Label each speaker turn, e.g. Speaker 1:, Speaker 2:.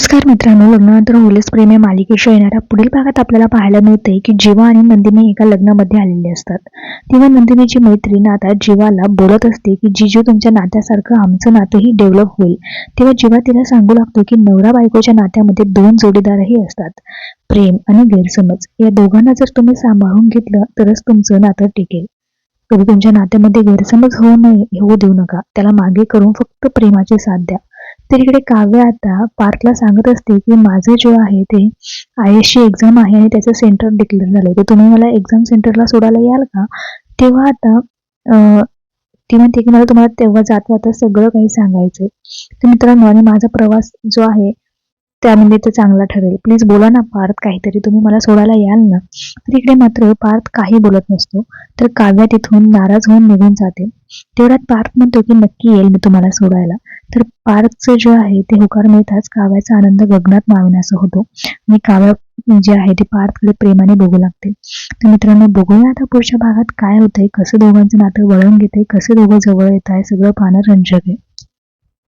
Speaker 1: नमस्कार मित्रांनो, लग्नानंतर होईलच प्रेम या मालिकेच्या येणाऱ्या पुढील भागात आपल्याला पाहायला मिळते की जीवा आणि नंदिनी एका लग्नामध्ये आलेले असतात. तेव्हा नंदिनीची मैत्रीण आता जीवाला बोलत असते की जीजू तुमच्या नात्यासारखं आमचं नातंही डेव्हलप होईल. तेव्हा जीवा तिला सांगू लागतो की नवरा बायकोच्या नात्यामध्ये 2 जोडीदारही असतात. प्रेम आणि गैरसमज या दोघांना जर तुम्ही सांभाळून घेतलं तरच तुमचं नातं टिकेल. कधी तुमच्या नात्यामध्ये गैरसमज होऊ देऊ नका. त्याला मागे करून फक्त प्रेमाची साथ द्या. तर इकडे काव्य आता पार्थला सांगत असते की माझं जे आहे ते IASची एक्झाम आहे आणि त्याचं सेंटर डिक्लेअर झालंय, तर तुम्ही मला एक्झाम सेंटरला सोडायला याल का? तेव्हा आता ती म्हणते की मला तुम्हाला तेव्हा जाता सगळं काही सांगायचंय. तर मित्रांनो, आणि माझा प्रवास जो आहे त्यामध्ये ते चांगला ठरेल. प्लीज बोला ना पार्थ, काहीतरी तुम्ही मला सोडायला याल ना? तर इकडे मात्र पार्थ काही बोलत नसतो. तर काव्या तिथून नाराज होऊन निघून जाते. तेवढ्यात पार्थ म्हणतो की नक्की येईल मी तुम्हाला सोडायला. तर पार्थचं जे आहे ते होकार मिळताच काव्याचा आनंद गगनात मावेनासा होतो आणि काव्या जे आहे ते पार्थकडे प्रेमाने बघू लागते. तर मित्रांनो, बघूया आता पुढच्या भागात काय होतंय, कसं दोघांचं नातं वळण घेतंय, कसे दोघं जवळ येत आहे, सगळं पाहणं रंजक आहे.